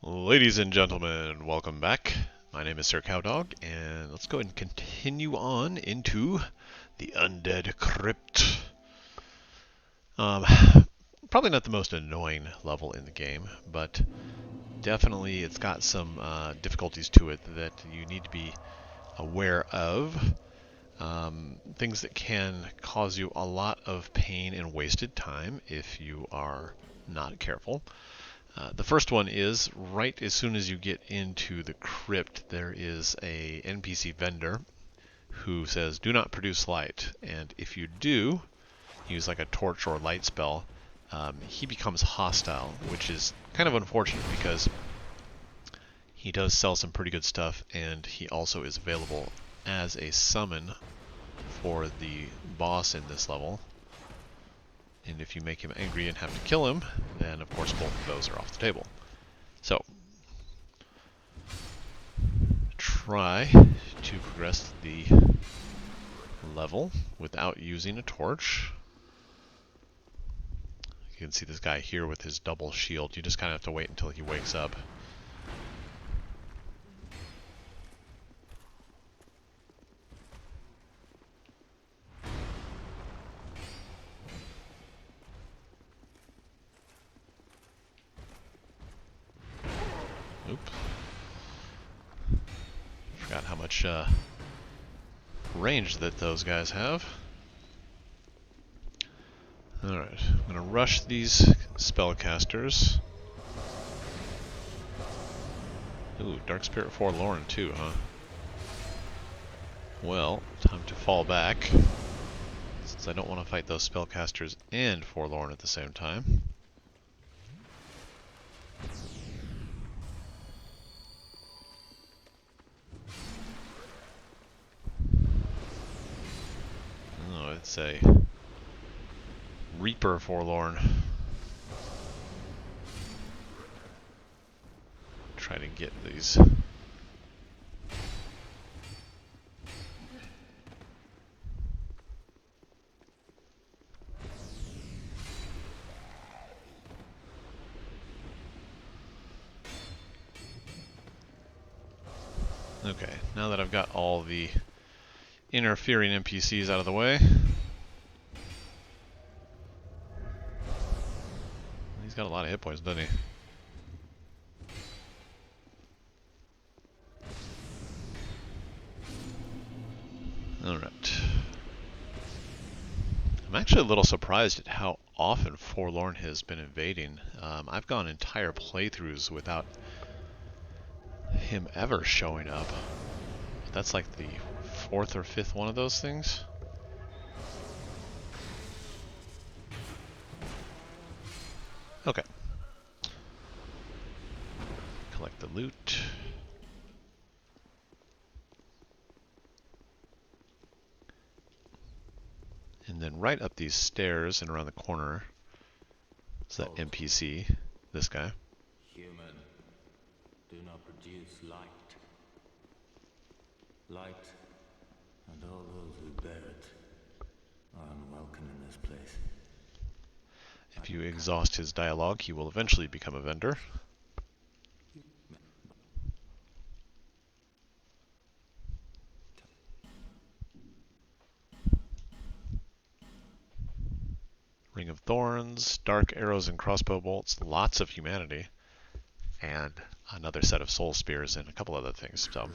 Ladies and gentlemen, welcome back. My name is Sir Cowdog, and let's go ahead and continue on into the Undead Crypt. Um, Probably not the most annoying level in the game, but definitely it's got some difficulties to it that you need to be aware of. Things that can cause you a lot of pain and wasted time if you are not careful. The first one is right as soon as you get into the crypt, there is a NPC vendor who says, "Do not produce light." And if you do use like a torch or light spell, he becomes hostile, which is kind of unfortunate because he does sell some pretty good stuff, and he also is available as a summon for the boss in this level. And if you make him angry and have to kill him, then of course both of those are off the table. So, try to progress the level without using a torch. You can see this guy here with his double shield. You just kind of have to wait until he wakes up. Oop. Forgot how much range that those guys have. Alright, I'm going to rush these spellcasters. Ooh, Dark Spirit Forlorn too, huh? Well, time to fall back, since I don't want to fight those spellcasters and Forlorn at the same time. Oh, it's a Reaper Forlorn. Try to get these. Okay, now that I've got all the interfering NPCs out of the way. He's got a lot of hit points, doesn't he? Alright. I'm actually a little surprised at how often Forlorn has been invading. I've gone entire playthroughs without him ever showing up. That's like the fourth or fifth one of those things. Okay. Collect the loot. And then right up these stairs and around the corner is that NPC, this guy. Human, do not produce light. Light, and all those who bear it, are unwelcome in this place. If you exhaust his dialogue, he will eventually become a vendor. Ring of Thorns, Dark Arrows and Crossbow Bolts, lots of humanity, and another set of Soul Spears and a couple other things. So,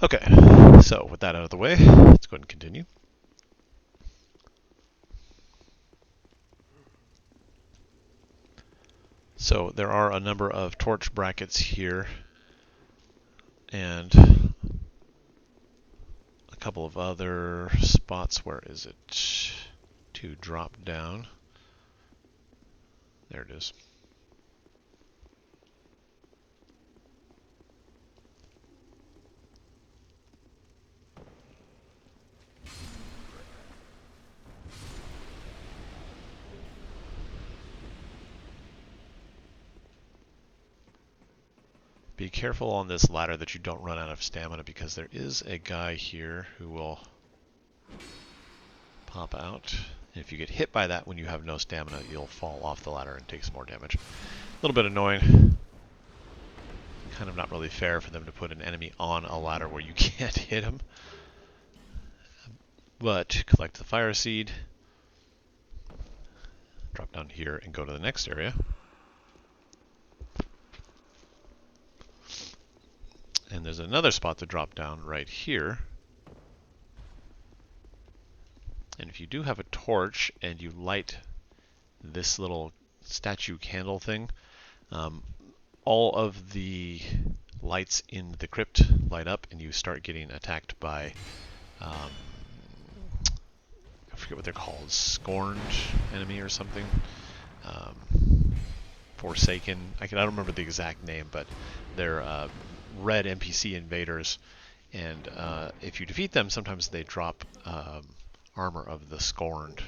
okay, so with that out of the way, let's go ahead and continue. So there are a number of torch brackets here, and a couple of other spots. Where is it? To drop down. There it is. Be careful on this ladder that you don't run out of stamina, because there is a guy here who will pop out. If you get hit by that when you have no stamina, you'll fall off the ladder and take some more damage. A little bit annoying. kind of not really fair for them to put an enemy on a ladder where you can't hit him. But collect the fire seed, drop down here and go to the next area. And there's another spot to drop down right here. And if you do have a torch and you light this little statue candle thing, all of the lights in the crypt light up and you start getting attacked by, I forget what they're called, scorned enemy or something. Forsaken. I don't remember the exact name, but they're red NPC invaders, and if you defeat them, sometimes they drop armor of the Scorned.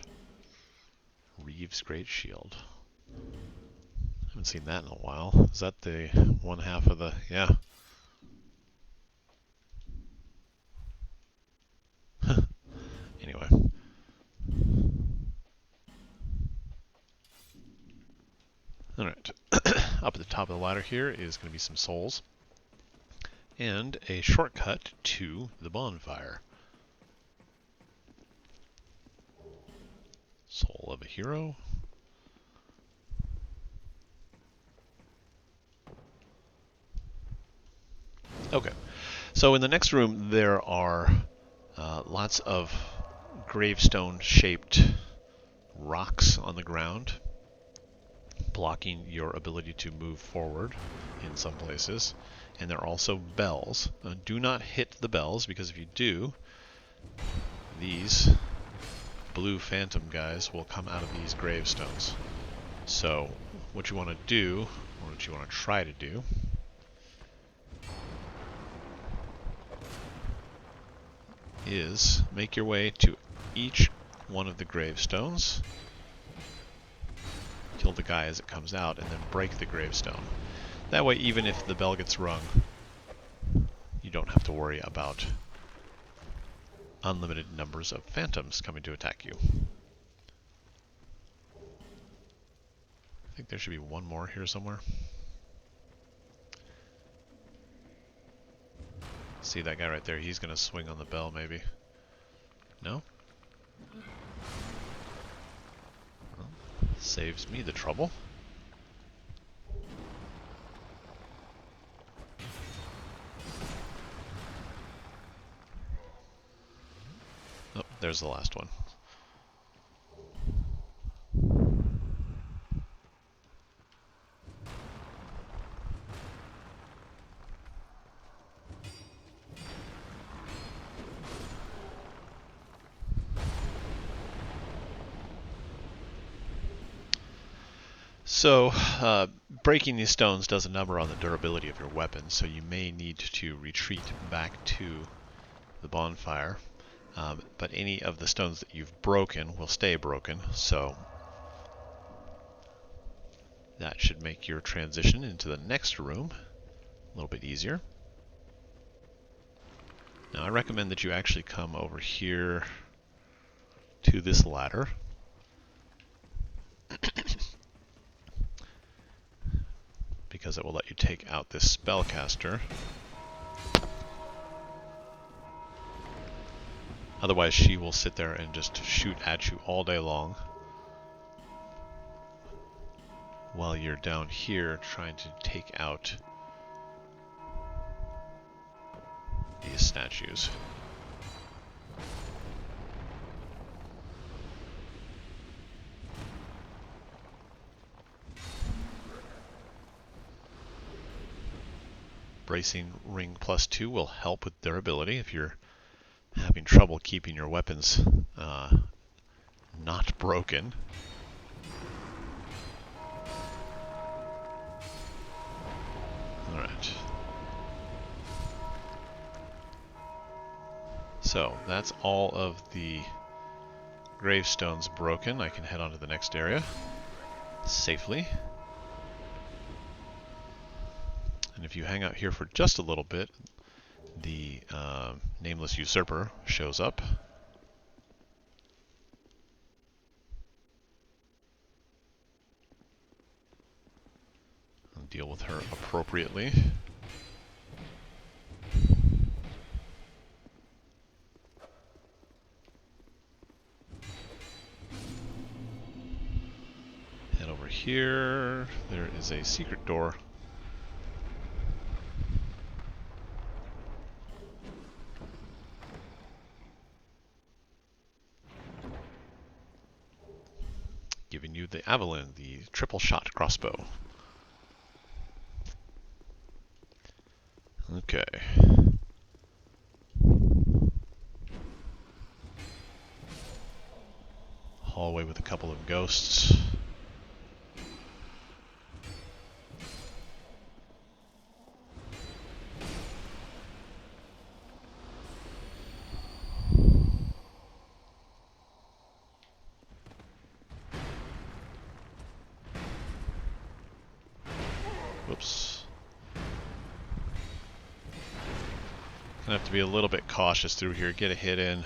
Reeves' Great Shield. Haven't seen that in a while. Is that the one half of the... yeah. Anyway. Alright. Up at the top of the ladder here is going to be some souls. And a shortcut to the bonfire. Soul of a hero. Okay, so in the next room there are lots of gravestone-shaped rocks on the ground, blocking your ability to move forward in some places. And there are also bells. Do not hit the bells, because if you do, these blue phantom guys will come out of these gravestones. So what you want to do, or what you want to try to do, is make your way to each one of the gravestones, kill the guy as it comes out, and then break the gravestone. That way, even if the bell gets rung, you don't have to worry about unlimited numbers of phantoms coming to attack you. I think there should be one more here somewhere. See that guy right there? He's going to swing on the bell, maybe. No? Well, saves me the trouble. Oh, there's the last one. So, breaking these stones does a number on the durability of your weapon, so you may need to retreat back to the bonfire. But any of the stones that you've broken will stay broken, so that should make your transition into the next room a little bit easier. Now, I recommend that you actually come over here to this ladder. Because it will let you take out this spellcaster. Otherwise, she will sit there and just shoot at you all day long, while you're down here trying to take out these statues. Bracing ring +2 will help with durability if you're having trouble keeping your weapons not broken. Alright. So, that's all of the gravestones broken. I can head on to the next area safely. And if you hang out here for just a little bit, the Nameless Usurper shows up. I'll deal with her appropriately. here. There is a secret door. Giving you the Avalon, the triple shot crossbow. Okay. Hallway with a couple of ghosts. Whoops. Gonna have to be a little bit cautious through here. Get a hit in.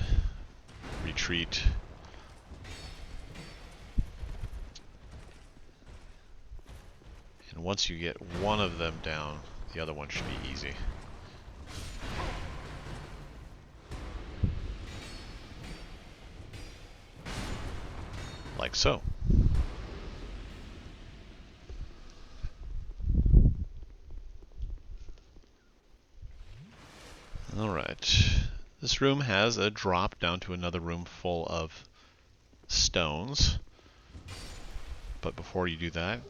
Retreat. And once you get one of them down, the other one should be easy. Like so. Alright. This room has a drop down to another room full of stones. But before you do that,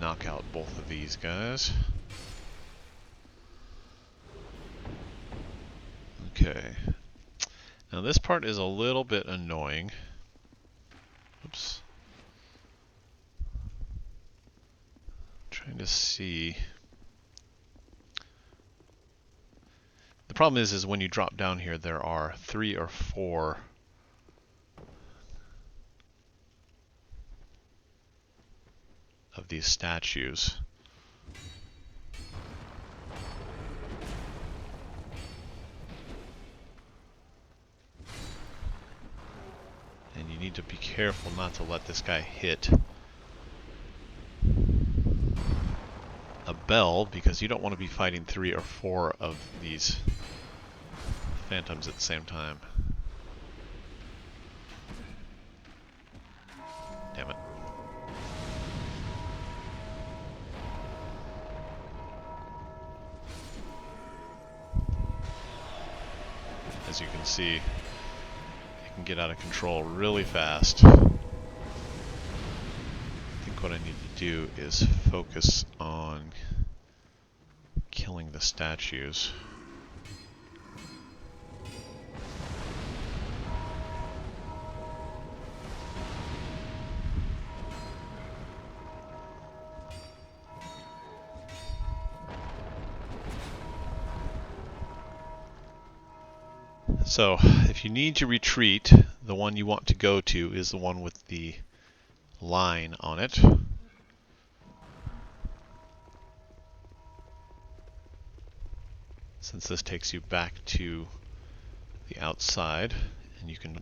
knock out both of these guys. Okay. Now this part is a little bit annoying. Oops. Trying to see. The problem is when you drop down here, there are 3 or 4 of these statues. And you need to be careful not to let this guy hit a bell, because you don't want to be fighting 3 or 4 of these phantoms at the same time. Damn it. As you can see, it can get out of control really fast. I think what I need to do is focus on killing the statues. So, if you need to retreat, the one you want to go to is the one with the line on it. Since this takes you back to the outside, and you can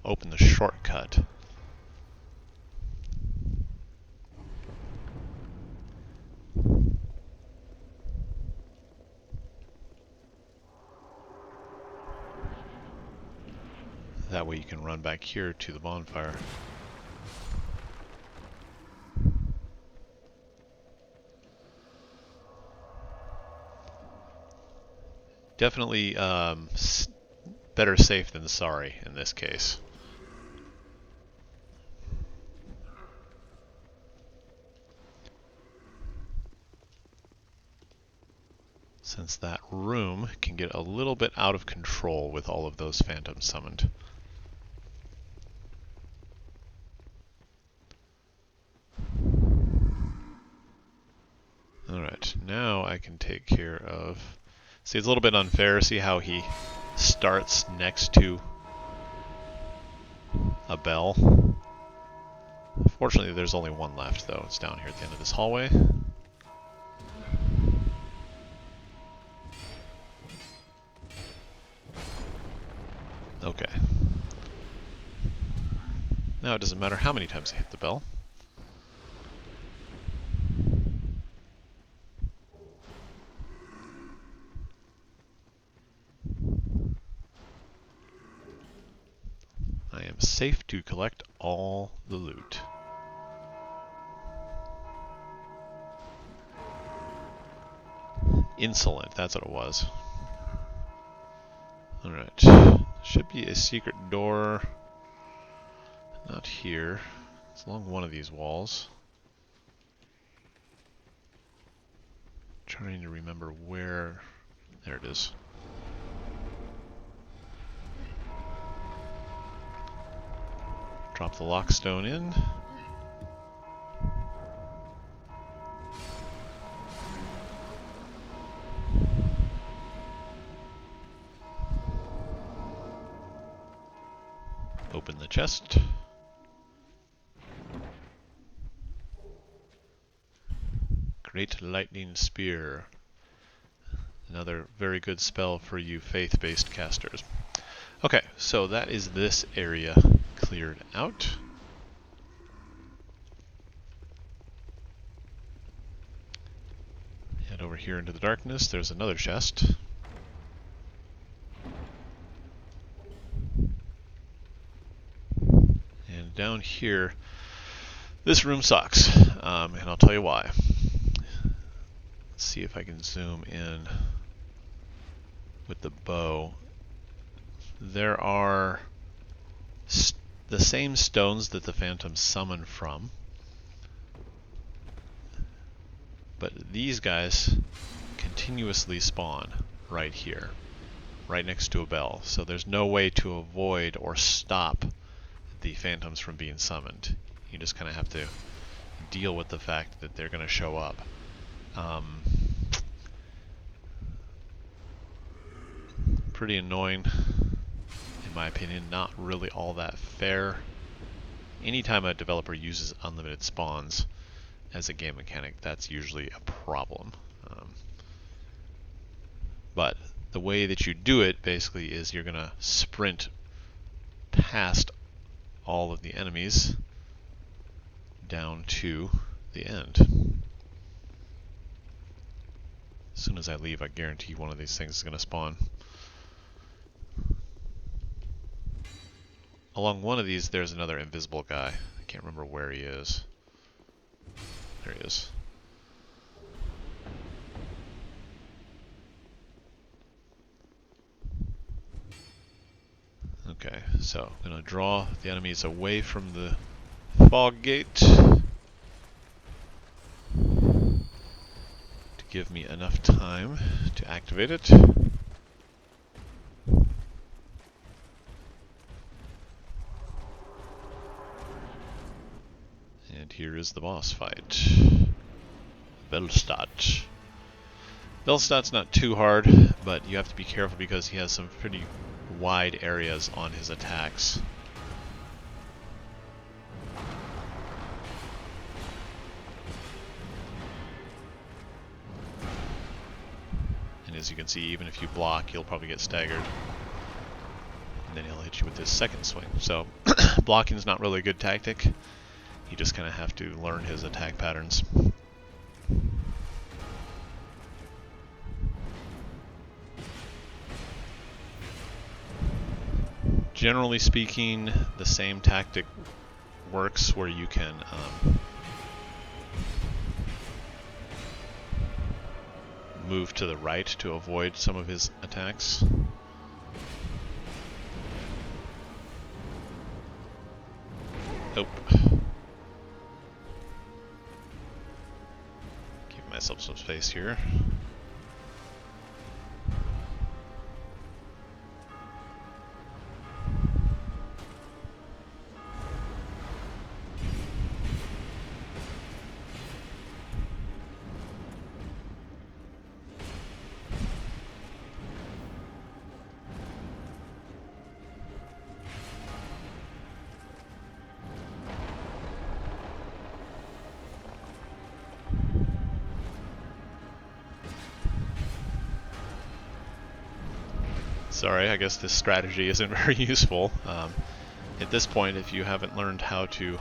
open the shortcut. That way you can run back here to the bonfire. Definitely better safe than sorry in this case. Since that room can get a little bit out of control with all of those phantoms summoned. Alright, now I can take care of... See, it's a little bit unfair. See how he starts next to a bell? Fortunately, there's only one left, though. It's down here at the end of this hallway. Okay. Now it doesn't matter how many times I hit the bell. I am safe to collect all the loot. Insolent, that's what it was. Alright. Should be a secret door. Not here. It's along one of these walls. Trying to remember where... There it is. Drop the lockstone in. Open the chest. Great Lightning Spear. Another very good spell for you faith-based casters. Okay, so that is this area cleared out. Head over here into the darkness. There's another chest. And down here, this room sucks, and I'll tell you why. Let's see if I can zoom in with the bow. There are the same stones that the phantoms summon from, but these guys continuously spawn right here, right next to a bell, so there's no way to avoid or stop the phantoms from being summoned. You just kind of have to deal with the fact that they're going to show up. Pretty annoying, in my opinion. Not really all that fair. Anytime a developer uses unlimited spawns as a game mechanic, that's usually a problem. But the way that you do it basically is you're going to sprint past all of the enemies down to the end. As soon as I leave, I guarantee one of these things is going to spawn. Along one of these, there's another invisible guy. I can't remember where he is. There he is. Okay, so I'm going to draw the enemies away from the fog gate to give me enough time to activate it. And here is the boss fight. Velstadt. Velstadt's not too hard, but you have to be careful because he has some pretty wide areas on his attacks. And as you can see, even if you block, you'll probably get staggered. And then he'll hit you with his second swing. So blocking is not really a good tactic. You just kind of have to learn his attack patterns. Generally speaking, the same tactic works where you can move to the right to avoid some of his attacks. Nope. Give myself some space here. Sorry, I guess this strategy isn't very useful. At this point, if you haven't learned how to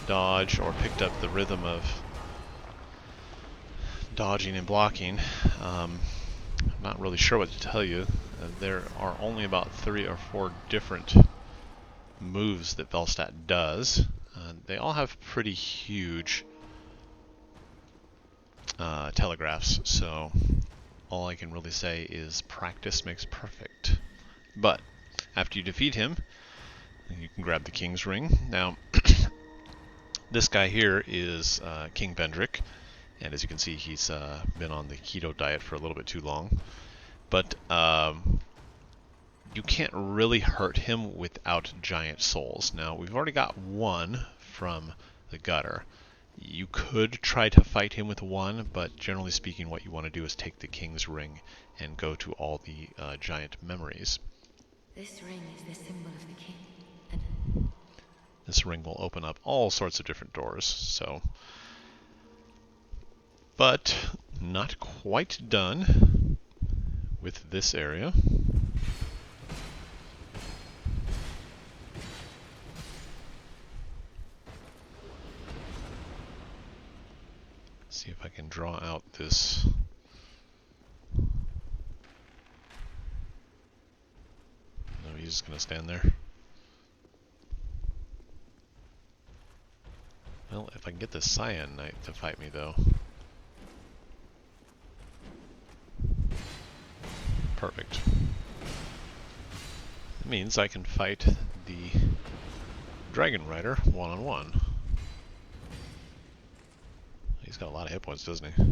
dodge or picked up the rhythm of dodging and blocking, I'm not really sure what to tell you. There are only about 3 or 4 different moves that Velstadt does. They all have pretty huge telegraphs, so all I can really say is practice makes perfect. But after you defeat him, you can grab the King's Ring. Now, this guy here is King Vendrick, and as you can see, he's been on the keto diet for a little bit too long. But you can't really hurt him without giant souls. Now, we've already got one from the gutter. You could try to fight him with one, but generally speaking, what you want to do is take the King's Ring and go to all the giant memories. This ring is the symbol of the king, and this ring will open up all sorts of different doors, so... But not quite done with this area. See if I can draw out this. No, he's just going to stand there. Well, if I can get the Cyan Knight to fight me, though. Perfect. It means I can fight the Dragon Rider one-on-one. He's got a lot of hit points, doesn't he?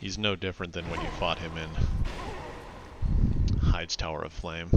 He's no different than when you fought him in Hyde's Tower of Flame.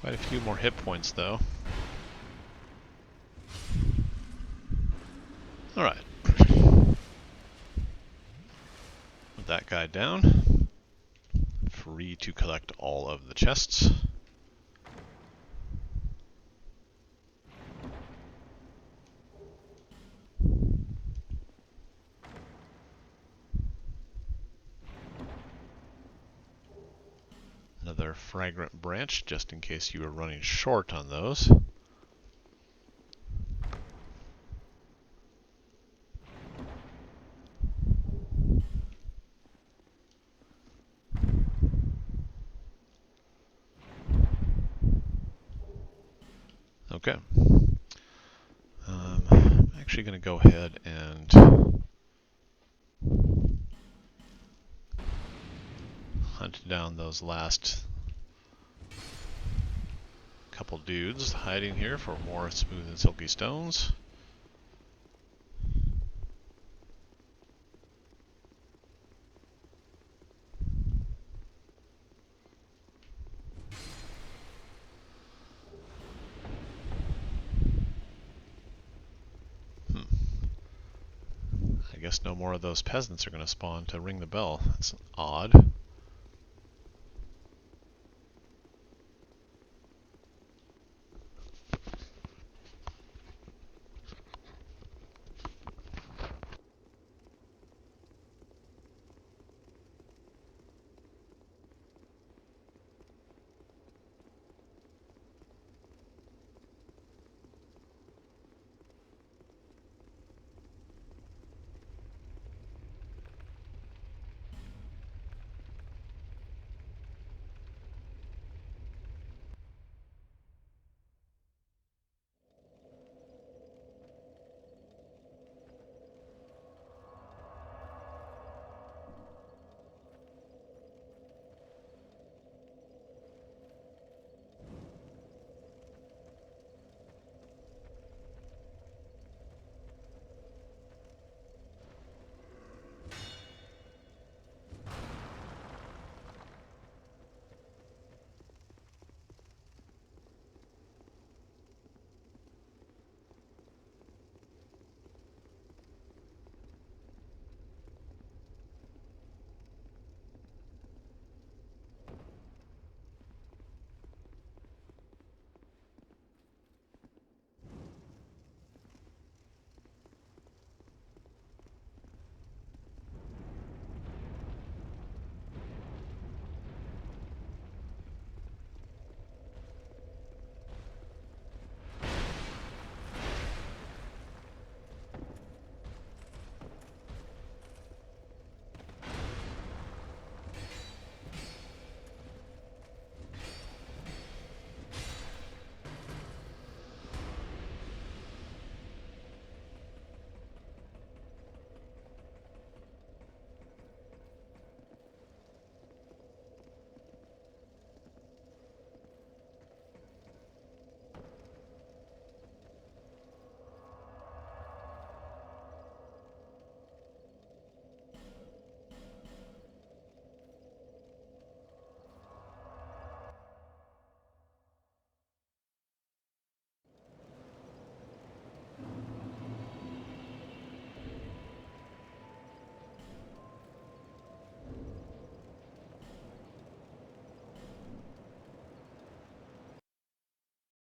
Quite a few more hit points, though. Alright. Put that guy down. Free to collect all of the chests. Another fragrant branch, just in case you were running short on those. Okay. I'm actually going to go ahead and hunt down those last couple dudes hiding here for more smooth and silky stones. I guess no more of those peasants are going to spawn to ring the bell. That's odd.